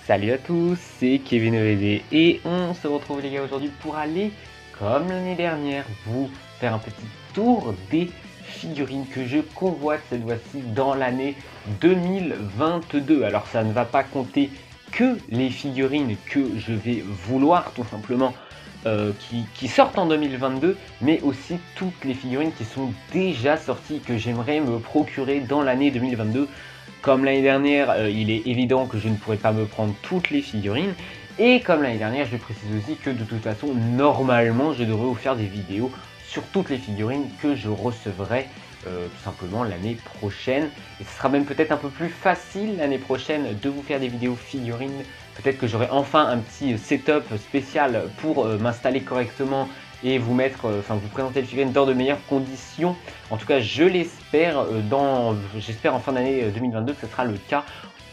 Salut à tous, c'est Kevin OED et on se retrouve les gars aujourd'hui pour aller, comme l'année dernière, vous faire un petit tour des figurines que je convoite cette fois-ci dans l'année 2022. Alors ça ne va pas compter que les figurines que je vais vouloir tout simplement qui sortent en 2022, mais aussi toutes les figurines qui sont déjà sorties que j'aimerais me procurer dans l'année 2022. Comme l'année dernière, il est évident que je ne pourrais pas me prendre toutes les figurines. Et comme l'année dernière, je précise aussi que de toute façon, normalement, je devrais vous faire des vidéos sur toutes les figurines que je recevrai tout simplement l'année prochaine. Et ce sera même peut-être un peu plus facile l'année prochaine de vous faire des vidéos figurines. Peut-être que j'aurai enfin un petit setup spécial pour m'installer correctement et vous mettre, vous présenter les figurines dans de meilleures conditions. En tout cas, je l'espère, j'espère en fin d'année 2022 que ce sera le cas.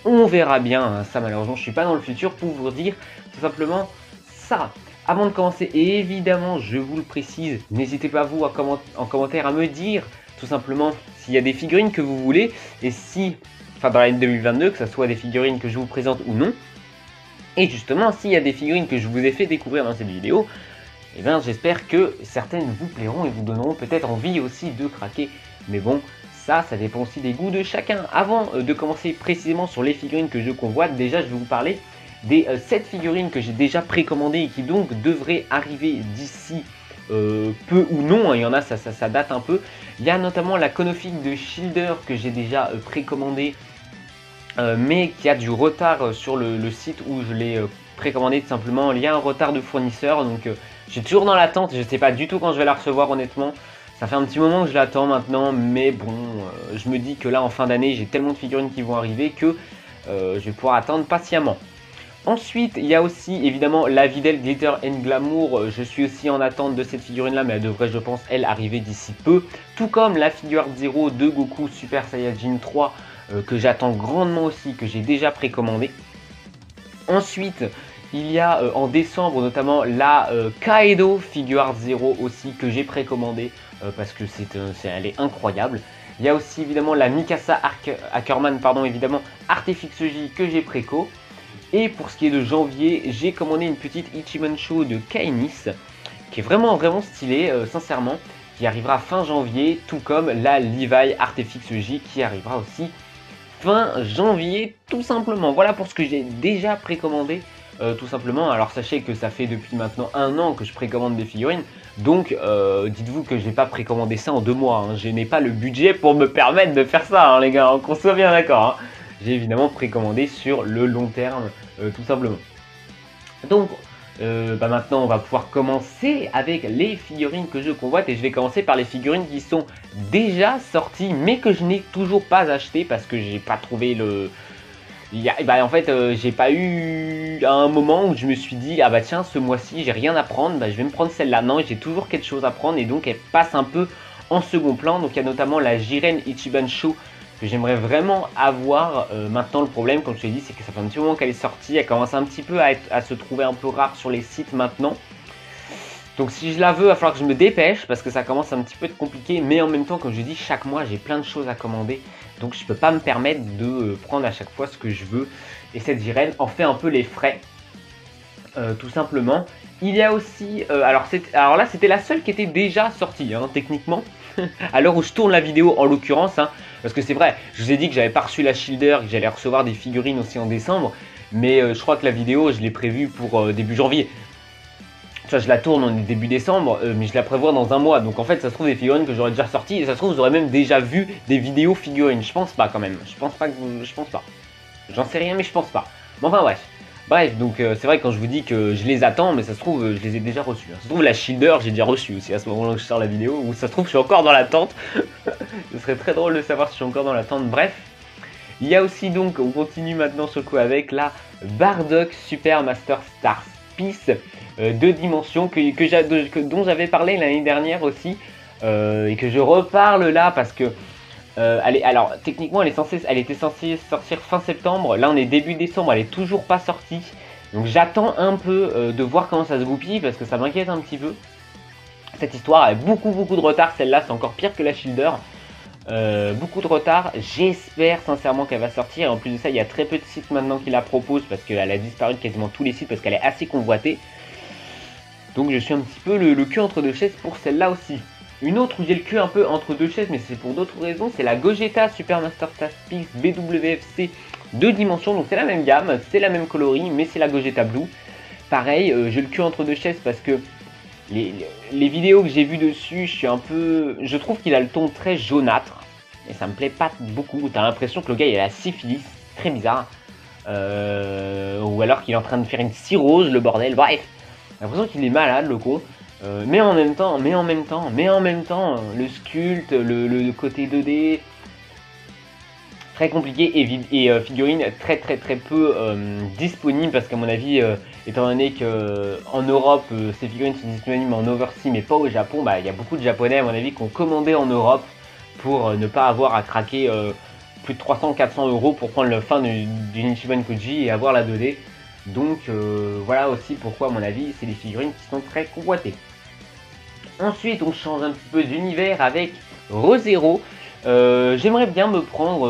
On verra bien, hein. Ça malheureusement, je suis pas dans le futur pour vous dire tout simplement ça. Avant de commencer, évidemment, je vous le précise, n'hésitez pas vous en commentaire à me dire tout simplement s'il y a des figurines que vous voulez et si, dans l'année 2022, que ce soit des figurines que je vous présente ou non. Et justement, s'il y a des figurines que je vous ai fait découvrir dans cette vidéo, eh bien, j'espère que certaines vous plairont et vous donneront peut-être envie aussi de craquer. Mais bon, ça dépend aussi des goûts de chacun. Avant de commencer précisément sur les figurines que je convoite, déjà je vais vous parler des 7 figurines que j'ai déjà précommandées et qui donc devraient arriver d'ici peu ou non. Il y en a, ça date un peu. Il y a notamment la Conofig de Shielder que j'ai déjà précommandée, mais qui a du retard sur le site où je l'ai précommandé tout simplement. Il y a un retard de fournisseur, donc je suis toujours dans l'attente, je ne sais pas du tout quand je vais la recevoir honnêtement. Ça fait un petit moment que je l'attends maintenant, mais bon, je me dis que là en fin d'année, j'ai tellement de figurines qui vont arriver que je vais pouvoir attendre patiemment. Ensuite, il y a aussi évidemment la Videl Glitter and Glamour. Je suis aussi en attente de cette figurine là, mais elle devrait, je pense, elle arriver d'ici peu. Tout comme la Figuarts Zero de Goku Super Saiyajin 3 que j'attends grandement aussi, que j'ai déjà précommandé. Ensuite, il y a en décembre notamment la Kaedo Figuarts Zero aussi que j'ai précommandé parce que elle est incroyable. Il y a aussi évidemment la Mikasa Ackerman, évidemment, Artefix J que j'ai préco. Et pour ce qui est de janvier, j'ai commandé une petite Ichiban Show de Kainis qui est vraiment stylée, sincèrement, qui arrivera fin janvier, tout comme la Levi Artefix J qui arrivera aussi fin janvier tout simplement. Voilà pour ce que j'ai déjà précommandé tout simplement. Alors sachez que ça fait depuis maintenant 1 an que je précommande des figurines, donc dites-vous que je n'ai pas précommandé ça en 2 mois, hein. Je n'ai pas le budget pour me permettre de faire ça, hein, les gars, hein, qu'on soit bien d'accord, hein. J'ai évidemment précommandé sur le long terme tout simplement. Donc maintenant on va pouvoir commencer avec les figurines que je convoite et je vais commencer par les figurines qui sont déjà sorties mais que je n'ai toujours pas acheté parce que j'ai pas trouvé le... en fait j'ai pas eu un moment où je me suis dit ah bah tiens ce mois-ci j'ai rien à prendre, je vais me prendre celle-là. Non, j'ai toujours quelque chose à prendre et donc elle passe un peu en second plan. Donc il y a notamment la Jiren Ichiban Show que j'aimerais vraiment avoir. Maintenant le problème, comme je te l'ai dit, c'est que ça fait un petit moment qu'elle est sortie, elle commence un petit peu à se trouver un peu rare sur les sites maintenant. Donc si je la veux, il va falloir que je me dépêche parce que ça commence un petit peu à être compliqué, mais en même temps, comme je dis, chaque mois j'ai plein de choses à commander, donc je peux pas me permettre de prendre à chaque fois ce que je veux, et cette Jiren en fait un peu les frais, tout simplement. Il y a aussi, alors là c'était la seule qui était déjà sortie, hein, techniquement, à l'heure où je tourne la vidéo en l'occurrence, hein, parce que c'est vrai, je vous ai dit que j'avais pas reçu la Shielder, que j'allais recevoir des figurines aussi en décembre, mais je crois que la vidéo je l'ai prévue pour début janvier. Enfin, je la tourne en début décembre, mais je la prévois dans 1 mois, donc en fait ça se trouve des figurines que j'aurais déjà sorties, et ça se trouve vous aurez même déjà vu des vidéos figurines, je pense pas quand même, je pense pas, j'en sais rien mais je pense pas, mais enfin bref, donc c'est vrai que quand je vous dis que je les attends, mais ça se trouve je les ai déjà reçus, hein. Ça se trouve la Shielder j'ai déjà reçu aussi à ce moment là que je sors la vidéo, ou ça se trouve je suis encore dans l'attente. Ce serait très drôle de savoir si je suis encore dans l'attente. Bref, il y a aussi donc, on continue maintenant sur le coup avec la Bardock Super Master Star Piece 2 dimensions dont j'avais parlé l'année dernière aussi, et que je reparle là parce que alors techniquement elle était censée sortir fin septembre, là on est début décembre, elle est toujours pas sortie, donc j'attends un peu de voir comment ça se goupille parce que ça m'inquiète un petit peu. Cette histoire a beaucoup de retard, celle-là c'est encore pire que la Shielder. beaucoup de retard. J'espère sincèrement qu'elle va sortir. En plus de ça, il y a très peu de sites maintenant qui la proposent parce qu'elle a disparu de quasiment tous les sites parce qu'elle est assez convoitée. Donc je suis un petit peu le cul entre deux chaises pour celle-là aussi. Une autre où j'ai le cul un peu entre deux chaises, mais c'est pour d'autres raisons, c'est la Gogeta Super Master Tactics BWFC 2 dimensions. Donc c'est la même gamme, c'est la même coloris, mais c'est la Gogeta Blue. Pareil, j'ai le cul entre deux chaises parce que les vidéos que j'ai vues dessus, je trouve qu'il a le ton très jaunâtre. Et ça me plaît pas beaucoup. T'as l'impression que le gars il a la syphilis, très bizarre. Ou alors qu'il est en train de faire une cirrhose, le bordel. Bref, j'ai l'impression qu'il est malade, le con. Mais en même temps, le sculpte, le côté 2D, très compliqué et figurine très peu disponible parce qu'à mon avis, étant donné qu'en Europe, ces figurines sont disponibles en overseas mais pas au Japon, bah il y a beaucoup de Japonais à mon avis qui ont commandé en Europe pour ne pas avoir à craquer plus de 300-400 € pour prendre le fin du Ichiban Koji et avoir la 2D. Donc voilà aussi pourquoi à mon avis c'est des figurines qui sont très convoitées. Ensuite on change un petit peu d'univers avec ReZero. J'aimerais bien me prendre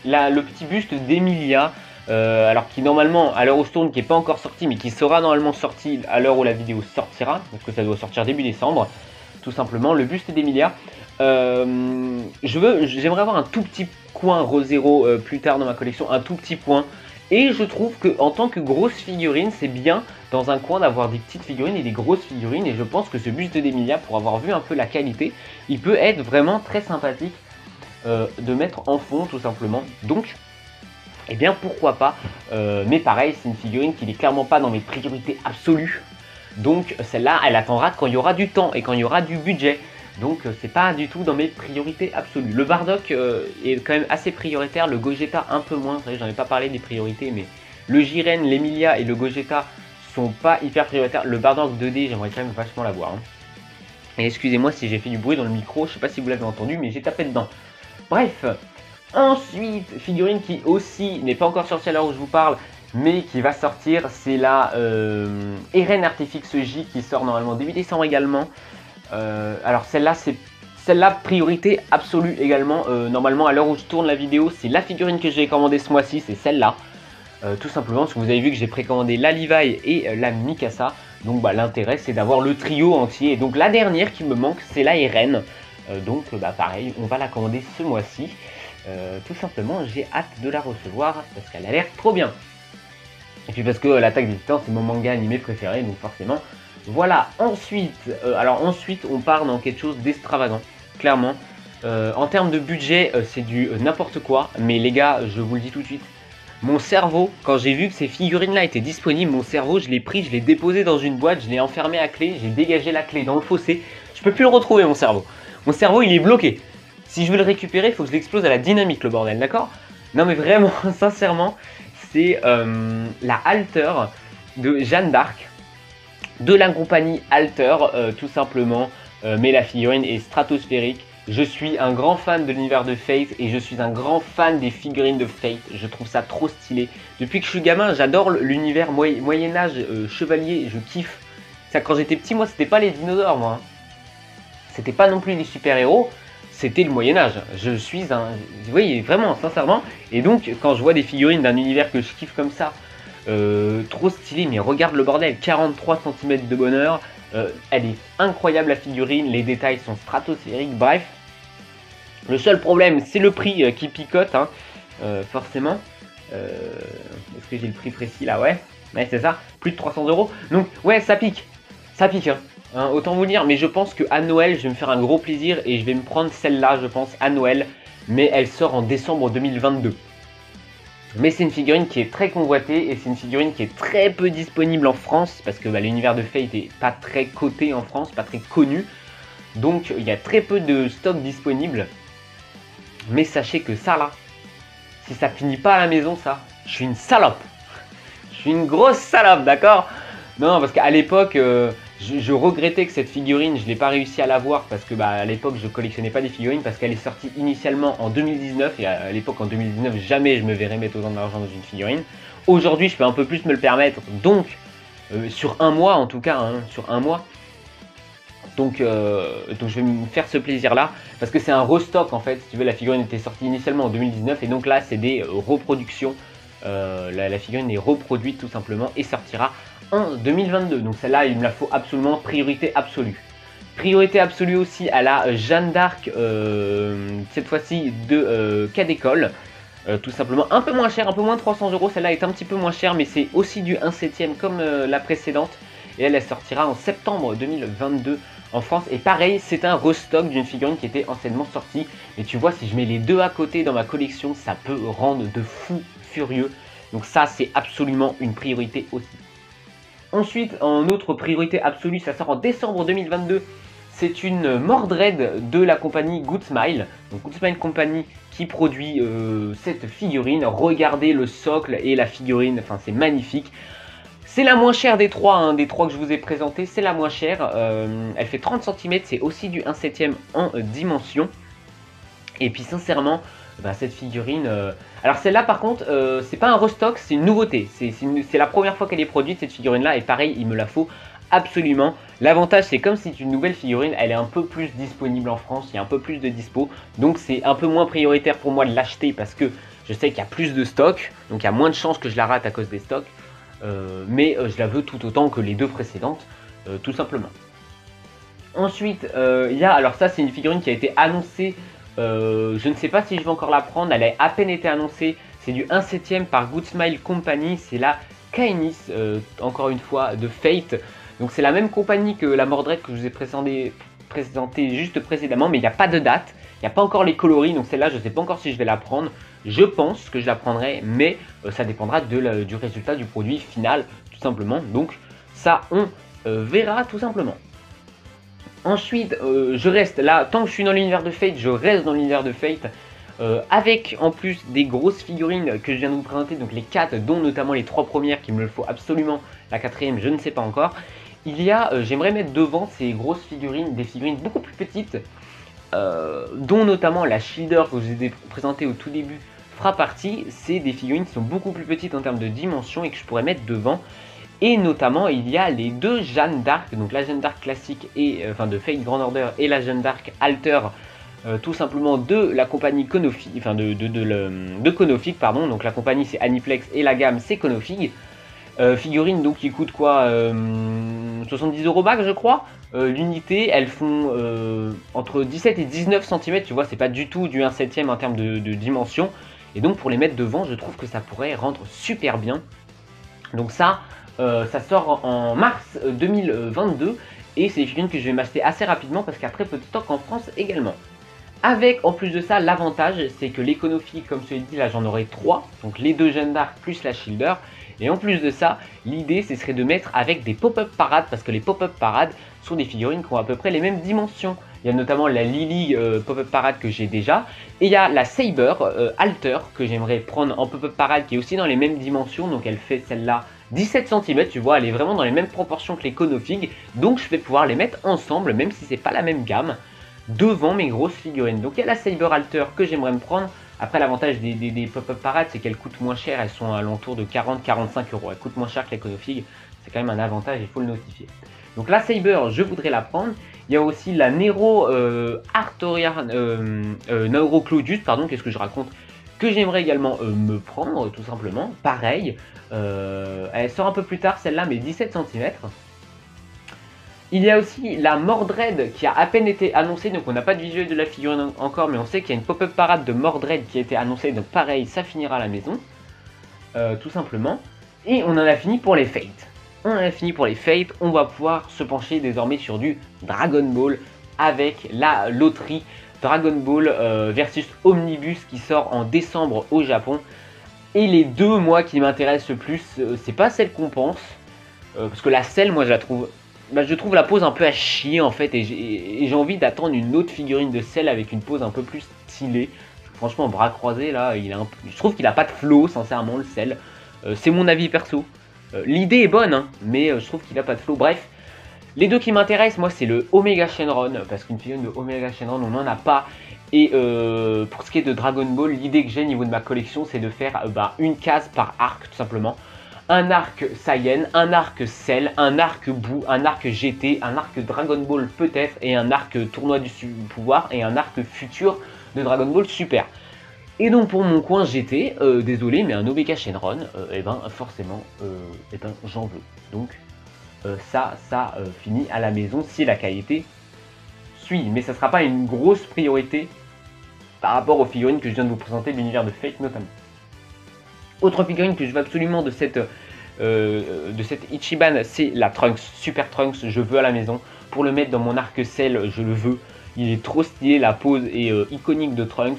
le petit buste d'Emilia, alors qui normalement à l'heure où je tourne, qui n'est pas encore sorti mais qui sera normalement sorti à l'heure où la vidéo sortira, parce que ça doit sortir début décembre, tout simplement, le buste d'Emilia. J'aimerais avoir un tout petit coin ReZero plus tard dans ma collection, un tout petit point. Et je trouve que en tant que grosse figurine, c'est bien dans un coin d'avoir des petites figurines et des grosses figurines. Et je pense que ce buste d'Emilia, pour avoir vu un peu la qualité, il peut être vraiment très sympathique de mettre en fond tout simplement. Donc, eh bien pourquoi pas. Mais pareil, c'est une figurine qui n'est clairement pas dans mes priorités absolues. Donc celle-là, elle attendra quand il y aura du temps et quand il y aura du budget. Donc c'est pas du tout dans mes priorités absolues. Le Bardock est quand même assez prioritaire, le Gogeta un peu moins. Vous savez, j'en ai pas parlé des priorités, mais le Jiren, l'Emilia et le Gogeta sont pas hyper prioritaires. Le Bardock 2D, j'aimerais quand même vachement l'avoir. Hein. Et excusez-moi si j'ai fait du bruit dans le micro, je sais pas si vous l'avez entendu, mais j'ai tapé dedans. Bref, ensuite, figurine qui aussi n'est pas encore sortie à l'heure où je vous parle, mais qui va sortir, c'est la Eren Artifix J qui sort normalement début décembre également. Alors celle-là, priorité absolue également. Normalement, à l'heure où je tourne la vidéo, c'est la figurine que j'ai commandée ce mois-ci, c'est celle-là. Tout simplement parce que vous avez vu que j'ai précommandé la Levi et la Mikasa. Donc bah, l'intérêt, c'est d'avoir le trio entier. Et donc la dernière qui me manque, c'est la Eren. Donc bah, pareil, on va la commander ce mois-ci. Tout simplement, j'ai hâte de la recevoir parce qu'elle a l'air trop bien. Et puis parce que l'Attaque des Titans, c'est mon manga animé préféré, donc forcément... Voilà, ensuite, on part dans quelque chose d'extravagant, clairement. En termes de budget, c'est du n'importe quoi, mais les gars, je vous le dis tout de suite, mon cerveau, quand j'ai vu que ces figurines-là étaient disponibles, mon cerveau, je l'ai pris, je l'ai déposé dans une boîte, je l'ai enfermé à clé, j'ai dégagé la clé dans le fossé, je peux plus le retrouver, mon cerveau. Mon cerveau, il est bloqué. Si je veux le récupérer, il faut que je l'explose à la dynamique, le bordel, d'accord? Non mais vraiment, sincèrement, c'est la Alter de Jeanne d'Arc. De la compagnie Alter, tout simplement, mais la figurine est stratosphérique. Je suis un grand fan de l'univers de Fate et je suis un grand fan des figurines de Fate. Je trouve ça trop stylé. Depuis que je suis gamin, j'adore l'univers Moyen-Âge, chevalier, je kiffe. Ça, quand j'étais petit, moi, c'était pas les dinosaures, moi. C'était pas non plus les super-héros, c'était le Moyen-Âge. Je suis un... Vous voyez, vraiment, sincèrement. Et donc, quand je vois des figurines d'un univers que je kiffe comme ça, trop stylé, mais regarde le bordel, 43 cm de bonheur, elle est incroyable la figurine, les détails sont stratosphériques, bref. Le seul problème, c'est le prix qui picote, hein, forcément. Est-ce que j'ai le prix précis là? Ouais, c'est ça, plus de 300 €. Donc ouais, ça pique, hein, autant vous dire, mais je pense qu'à Noël, je vais me faire un gros plaisir et je vais me prendre celle-là, je pense, à Noël, mais elle sort en décembre 2022. Mais c'est une figurine qui est très convoitée et c'est une figurine qui est très peu disponible en France parce que bah, l'univers de Fate n'est pas très coté en France, pas très connu. Donc il y a très peu de stocks disponibles. Mais sachez que ça là, si ça finit pas à la maison ça, je suis une salope. Je suis une grosse salope, d'accord? Non, parce qu'à l'époque, je regrettais que cette figurine, je n'ai pas réussi à l'avoir parce que bah, à l'époque, je collectionnais pas des figurines parce qu'elle est sortie initialement en 2019 et à l'époque, en 2019, jamais je me verrais mettre autant d'argent dans une figurine. Aujourd'hui, je peux un peu plus me le permettre, donc sur un mois en tout cas, hein, sur un mois, Donc je vais me faire ce plaisir là parce que c'est un restock en fait. Si tu veux, la figurine était sortie initialement en 2019 et donc là c'est des reproductions. La figurine est reproduite tout simplement et sortira en 2022. Donc celle-là il me la faut absolument, priorité absolue. Priorité absolue aussi à la Jeanne d'Arc, cette fois-ci de Cas d'école. Tout simplement un peu moins cher, un peu moins de 300 €. Celle-là est un petit peu moins chère mais c'est aussi du 1/7 comme la précédente. Et elle sortira en septembre 2022 en France. Et pareil, c'est un restock d'une figurine qui était anciennement sortie. Et tu vois, si je mets les deux à côté dans ma collection, ça peut rendre de fou furieux. Donc ça, c'est absolument une priorité aussi. Ensuite, en autre priorité absolue, ça sort en décembre 2022. C'est une Mordred de la compagnie Good Smile. Donc Good Smile Company qui produit cette figurine. Regardez le socle et la figurine, enfin c'est magnifique. C'est la moins chère des trois que je vous ai présenté, c'est la moins chère. Elle fait 30 cm, c'est aussi du 1/7 en dimension. Et puis sincèrement, bah, cette figurine... Alors celle-là par contre, c'est pas un restock, c'est une nouveauté. C'est la première fois qu'elle est produite cette figurine-là. Et pareil, il me la faut absolument. L'avantage c'est comme si c'est une nouvelle figurine, elle est un peu plus disponible en France, il y a un peu plus de dispo. Donc c'est un peu moins prioritaire pour moi de l'acheter parce que je sais qu'il y a plus de stock. Donc il y a moins de chances que je la rate à cause des stocks. Mais je la veux tout autant que les deux précédentes, tout simplement. Ensuite, il y a, alors ça c'est une figurine qui a été annoncée, je ne sais pas si je vais encore la prendre, elle a à peine été annoncée, c'est du 1/7 par Good Smile Company, c'est la Kainis, encore une fois, de Fate. Donc c'est la même compagnie que la Mordred que je vous ai présenté juste précédemment, mais il n'y a pas de date, il n'y a pas encore les coloris, donc celle-là je ne sais pas encore si je vais la prendre. Je pense que je la prendrai, mais ça dépendra du résultat du produit final, tout simplement. Donc ça, on verra tout simplement. Ensuite, je reste là, tant que je suis dans l'univers de Fate, je reste dans l'univers de Fate. Avec en plus des grosses figurines que je viens de vous présenter, donc les 4, dont notamment les 3 premières qu'il me le faut absolument, la 4ème je ne sais pas encore. Il y a, j'aimerais mettre devant ces grosses figurines, des figurines beaucoup plus petites, dont notamment la Shielder que je vous ai présenté au tout début fera partie. C'est des figurines qui sont beaucoup plus petites en termes de dimension et que je pourrais mettre devant. Et notamment il y a les deux Jeanne d'Arc, donc la Jeanne d'Arc classique et enfin de Fate Grand Order et la Jeanne d'Arc Alter, tout simplement de la compagnie Konofig, enfin de Konofig pardon. Donc la compagnie c'est Aniplex et la gamme c'est Konofig. Figurines donc qui coûtent quoi, 70 € back je crois. L'unité, elles font entre 17 et 19 cm, tu vois, c'est pas du tout du 1/7 en termes de dimension. Et donc pour les mettre devant, je trouve que ça pourrait rendre super bien. Donc ça sort en mars 2022 et c'est des figurines que je vais m'acheter assez rapidement parce qu'il y a très peu de stock en France également. Avec en plus de ça, l'avantage c'est que les Konofig, comme je l'ai dit, là j'en aurai 3, donc les deux Jeanne d'Arc plus la Shielder. Et en plus de ça, l'idée ce serait de mettre avec des pop-up parades parce que les pop-up parades sont des figurines qui ont à peu près les mêmes dimensions. Il y a notamment la Lily pop-up parade que j'ai déjà et il y a la Saber Alter que j'aimerais prendre en pop-up parade qui est aussi dans les mêmes dimensions. Donc elle fait celle-là 17 cm, tu vois, elle est vraiment dans les mêmes proportions que les Konofig. Donc je vais pouvoir les mettre ensemble même si c'est pas la même gamme devant mes grosses figurines. Donc il y a la Saber Alter que j'aimerais me prendre. Après l'avantage des pop-up parades c'est qu'elles coûtent moins cher, elles sont à l'entour de 40-45 €. Elles coûtent moins cher que les Konofig, c'est quand même un avantage, il faut le notifier. Donc la Saber, je voudrais la prendre. Il y a aussi la Nero Nauro Claudius, pardon, qu'est-ce que je raconte, que j'aimerais également me prendre, tout simplement. Pareil, elle sort un peu plus tard celle-là, mais 17 cm. Il y a aussi la Mordred qui a à peine été annoncée, donc on n'a pas de visuel de la figurine encore, mais on sait qu'il y a une pop-up parade de Mordred qui a été annoncée, donc pareil, ça finira à la maison, tout simplement. Et on en a fini pour les Fates. On en a fini pour les Fates, on va pouvoir se pencher désormais sur du Dragon Ball avec la loterie Dragon Ball versus Omnibus qui sort en décembre au Japon. Et les deux, moi, qui m'intéressent le plus, c'est pas celle qu'on pense, parce que la selle, moi, je la trouve... Bah, je trouve la pose un peu à chier en fait et j'ai envie d'attendre une autre figurine de Cell avec une pose un peu plus stylée. Franchement, bras croisés là, je trouve qu'il a pas de flow sincèrement le Cell. C'est mon avis perso. L'idée est bonne hein, mais je trouve qu'il a pas de flow. Bref, les deux qui m'intéressent moi c'est le Omega Shenron parce qu'une figurine de Omega Shenron on n'en a pas. Et pour ce qui est de Dragon Ball, l'idée que j'ai au niveau de ma collection c'est de faire une case par arc tout simplement. un arc Saiyan, un arc Cell, un arc Boo, un arc GT, un arc Dragon Ball peut-être, et un arc Tournoi du Pouvoir, et un arc futur de Dragon Ball Super. Et donc pour mon coin GT, désolé, mais un OBK Shenron, et ben forcément, j'en veux. Donc ça finit à la maison si la qualité suit. Mais ça ne sera pas une grosse priorité par rapport aux figurines que je viens de vous présenter, l'univers de Fate notamment. Autre figurine que je veux absolument de cette Ichiban, c'est la Trunks, Super Trunks, je veux à la maison. Pour le mettre dans mon arc Cell, je le veux. Il est trop stylé, la pose est iconique de Trunks.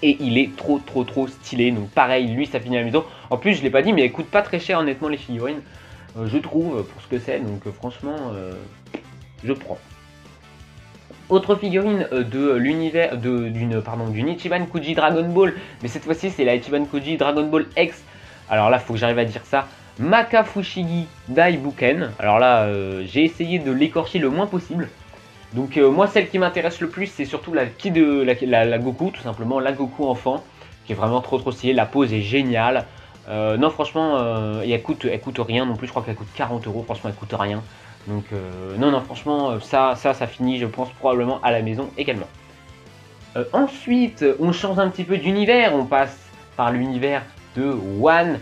Et il est trop stylé, donc pareil, lui ça finit à la maison. En plus je l'ai pas dit, mais elle coûte pas très cher honnêtement les figurines, je trouve, pour ce que c'est, donc franchement, je prends. Autre figurine de l'univers d'une Ichiban Kuji Dragon Ball, mais cette fois-ci c'est la Ichiban Kuji Dragon Ball X. Alors là, faut que j'arrive à dire ça. Maka Fushigi Daibuken. Alors là, j'ai essayé de l'écorcher le moins possible. Donc moi, celle qui m'intéresse le plus, c'est surtout la Goku, tout simplement, la Goku enfant, qui est vraiment trop stylée. La pose est géniale. Non, franchement, et elle coûte rien non plus. Je crois qu'elle coûte 40 €. Franchement, elle coûte rien. Donc non, franchement, ça finit, je pense, probablement à la maison également. Ensuite, on change un petit peu d'univers. On passe par l'univers de One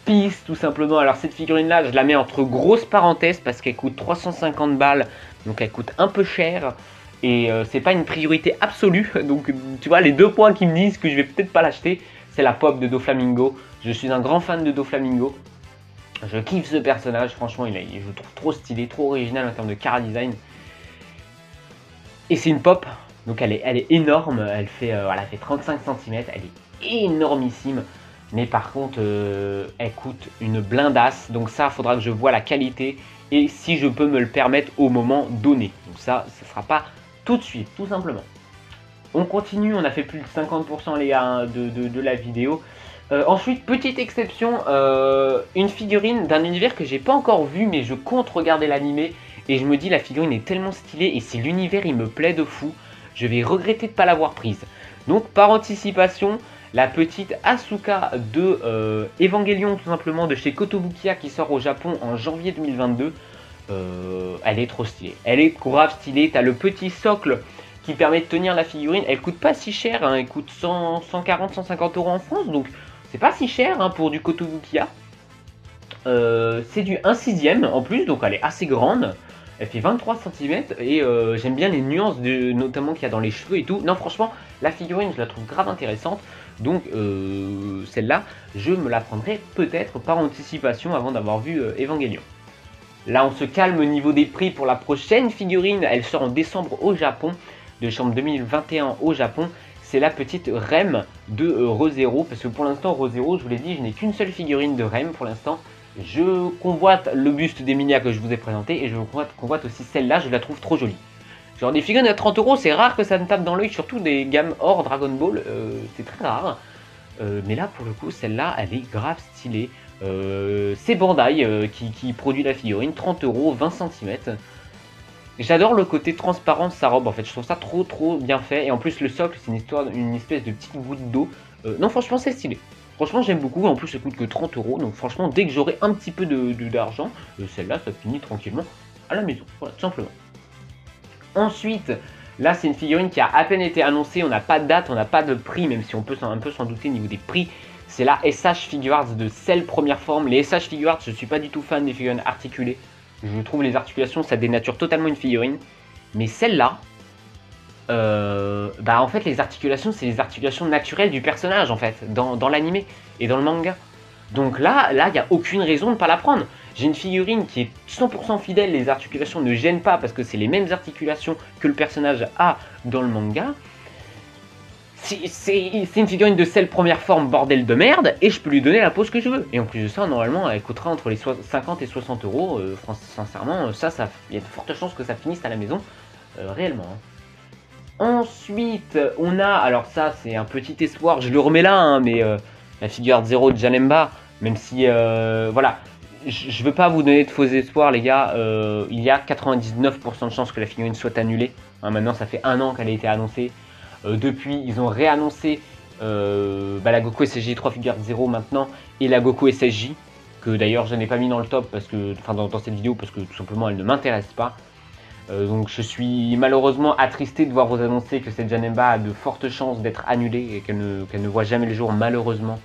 Piece, tout simplement. Alors cette figurine-là, je la mets entre grosses parenthèses parce qu'elle coûte 350 balles. Donc elle coûte un peu cher. Et c'est pas une priorité absolue. Donc tu vois, les deux points qui me disent que je vais peut-être pas l'acheter, c'est la pop de Doflamingo. Je suis un grand fan de Doflamingo. Je kiffe ce personnage, franchement, je le trouve trop stylé, trop original en termes de chara design. Et c'est une pop, donc elle est énorme, elle fait 35 cm, elle est énormissime. Mais par contre, elle coûte une blindasse, donc ça, il faudra que je vois la qualité et si je peux me le permettre au moment donné. Donc ça ne sera pas tout de suite, tout simplement. On continue, on a fait plus de 50% les gars de la vidéo. Ensuite, petite exception, une figurine d'un univers que j'ai pas encore vu, mais je compte regarder l'animé. Et je me dis, la figurine est tellement stylée, et si l'univers il me plaît de fou, je vais regretter de ne pas l'avoir prise. Donc, par anticipation, la petite Asuka de Evangelion, tout simplement, de chez Kotobukiya, qui sort au Japon en janvier 2022. Elle est trop stylée. Elle est grave stylée. T'as le petit socle qui permet de tenir la figurine. Elle coûte pas si cher, hein. Elle coûte 140-150 € en France, donc c'est pas si cher hein, pour du Kotobukiya. C'est du 1/6 en plus, donc elle est assez grande. Elle fait 23 cm et j'aime bien les nuances notamment qu'il y a dans les cheveux et tout. Non, franchement, la figurine, je la trouve grave intéressante. Donc celle-là, je me la prendrai peut-être par anticipation avant d'avoir vu Evangelion. Là, on se calme au niveau des prix pour la prochaine figurine. Elle sort en décembre au Japon, de décembre 2021 au Japon. C'est la petite Rem de ReZero, parce que pour l'instant, ReZero, je vous l'ai dit, je n'ai qu'une seule figurine de Rem pour l'instant. Je convoite le buste d'Emilia que je vous ai présenté et je convoite aussi celle-là, je la trouve trop jolie. Genre des figurines à 30 €, c'est rare que ça me tape dans l'œil, surtout des gammes hors Dragon Ball, c'est très rare. Mais là, pour le coup, celle-là, elle est grave stylée. C'est Bandai qui produit la figurine, 30 €, 20 cm. J'adore le côté transparent de sa robe, en fait, je trouve ça trop bien fait. Et en plus, le socle, c'est une espèce de petite goutte d'eau. Non, franchement, c'est stylé. Franchement, j'aime beaucoup. En plus, ça coûte que 30 €. Donc, franchement, dès que j'aurai un petit peu d'argent, celle-là, ça finit tranquillement à la maison. Voilà, tout simplement. Ensuite, là, c'est une figurine qui a à peine été annoncée. On n'a pas de date, on n'a pas de prix, même si on peut un peu s'en douter au niveau des prix. C'est la SH Figuarts de Cell première forme. Les SH Figuarts, je ne suis pas du tout fan des figurines articulées. Je trouve les articulations, ça dénature totalement une figurine. Mais celle-là, en fait, les articulations, c'est les articulations naturelles du personnage, en fait, dans l'anime et dans le manga. Donc là, il n'y a aucune raison de ne pas la prendre. J'ai une figurine qui est 100% fidèle, les articulations ne gênent pas parce que c'est les mêmes articulations que le personnage a dans le manga. C'est une figurine de Cell première forme, bordel de merde, et je peux lui donner la pose que je veux. Et en plus de ça, normalement, elle coûtera entre les 50 et 60 €. Sincèrement, il y a de fortes chances que ça finisse à la maison, réellement. Hein. Ensuite, on a, alors ça, c'est un petit espoir, je le remets là, hein, mais la figure 0 de Janemba, même si, voilà, je veux pas vous donner de faux espoirs, les gars, il y a 99% de chances que la figurine soit annulée. Hein, maintenant, ça fait 1 an qu'elle a été annoncée. Depuis, ils ont réannoncé la Goku SSJ 3 figures 0 maintenant, et la Goku SSJ, que d'ailleurs je n'ai pas mis dans le top, parce que, enfin dans cette vidéo, parce que tout simplement elle ne m'intéresse pas. Donc je suis malheureusement attristé de voir vous annoncer que cette Janemba a de fortes chances d'être annulée et qu'elle ne voit jamais le jour, malheureusement.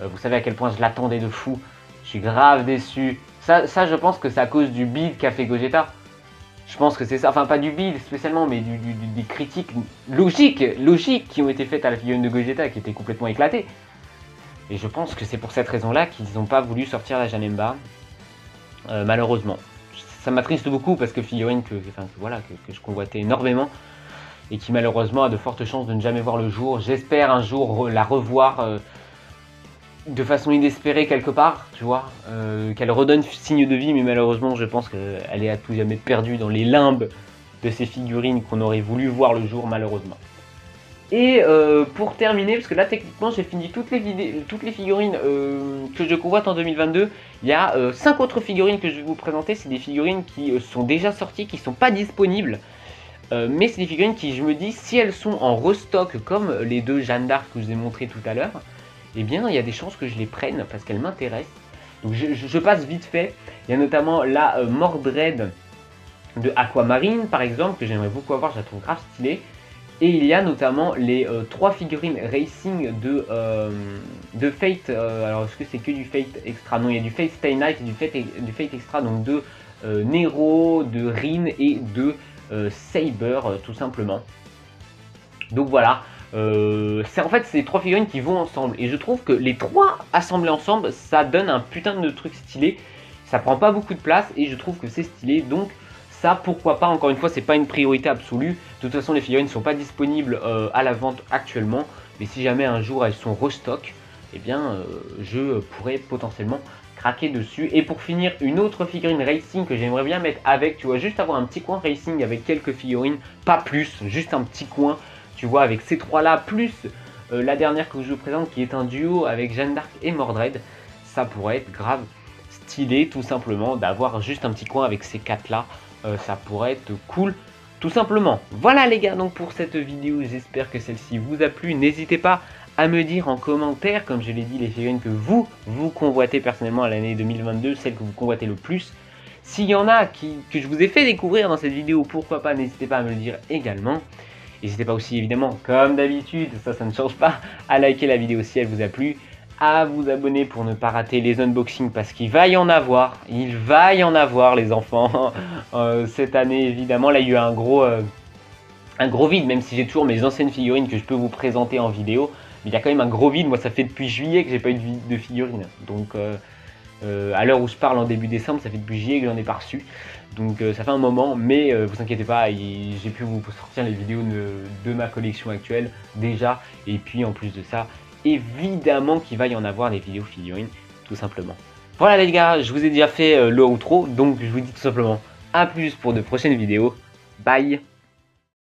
Vous savez à quel point je l'attendais de fou. Je suis grave déçu. Ça je pense que c'est à cause du build qu'a fait Gogeta. Je pense que c'est ça, enfin pas du build spécialement, mais des critiques logiques qui ont été faites à la figurine de Gogeta, qui était complètement éclatée. Et je pense que c'est pour cette raison-là qu'ils n'ont pas voulu sortir la Janemba, malheureusement. Ça m'attriste beaucoup parce que figurine que je convoitais énormément et qui malheureusement a de fortes chances de ne jamais voir le jour. J'espère un jour la revoir de façon inespérée quelque part, tu vois, qu'elle redonne signe de vie, mais malheureusement je pense qu'elle est à tout jamais perdue dans les limbes de ces figurines qu'on aurait voulu voir le jour, malheureusement. Et pour terminer, parce que là techniquement j'ai fini toutes les figurines que je convoite en 2022. Il y a 5 autres figurines que je vais vous présenter. C'est des figurines qui sont déjà sorties, qui ne sont pas disponibles. Mais c'est des figurines qui, je me dis, si elles sont en restock comme les deux Jeanne d'Arc que je vous ai montré tout à l'heure, eh bien il y a des chances que je les prenne parce qu'elles m'intéressent. Donc je passe vite fait. Il y a notamment la Mordred de Aquamarine par exemple, que j'aimerais beaucoup avoir, je la trouve grave stylée. Et il y a notamment les 3 figurines Racing de Fate. Alors est-ce que c'est que du Fate Extra? Non, il y a du Fate Stay Night et du Fate Extra, donc de Nero, de Rin et de Saber, tout simplement. Donc voilà, en fait c'est 3 figurines qui vont ensemble. Et je trouve que les 3 assemblés ensemble, ça donne un putain de truc stylé. Ça prend pas beaucoup de place et je trouve que c'est stylé. Donc ça, pourquoi pas, encore une fois, c'est pas une priorité absolue. De toute façon, les figurines ne sont pas disponibles à la vente actuellement. Mais si jamais un jour elles sont restock, eh bien, je pourrais potentiellement craquer dessus. Et pour finir, une autre figurine Racing que j'aimerais bien mettre avec, tu vois, juste avoir un petit coin Racing avec quelques figurines, pas plus, juste un petit coin, tu vois, avec ces 3-là, plus la dernière que je vous présente qui est un duo avec Jeanne d'Arc et Mordred. Ça pourrait être grave stylé, tout simplement, d'avoir juste un petit coin avec ces 4-là. Ça pourrait être cool tout simplement. Voilà les gars, donc pour cette vidéo, j'espère que celle-ci vous a plu. N'hésitez pas à me dire en commentaire, comme je l'ai dit, les figurines que vous convoitez personnellement à l'année 2022, celles que vous convoitez le plus. S'il y en a que je vous ai fait découvrir dans cette vidéo, pourquoi pas, n'hésitez pas à me le dire également. N'hésitez pas aussi évidemment, comme d'habitude, ça ne change pas, à liker la vidéo si elle vous a plu, à vous abonner pour ne pas rater les unboxings parce qu'il va y en avoir, les enfants, cette année évidemment. Là il y a eu un gros vide, même si j'ai toujours mes anciennes figurines que je peux vous présenter en vidéo, mais il y a quand même un gros vide. Moi ça fait depuis juillet que j'ai pas eu de figurines, donc à l'heure où je parle en début décembre, ça fait depuis juillet que j'en ai pas reçu, donc ça fait un moment, mais vous inquiétez pas, j'ai pu vous sortir les vidéos de ma collection actuelle déjà, et puis en plus de ça, évidemment qu'il va y en avoir des vidéos figurines, tout simplement. Voilà les gars, je vous ai déjà fait le outro, donc je vous dis tout simplement à plus pour de prochaines vidéos. Bye!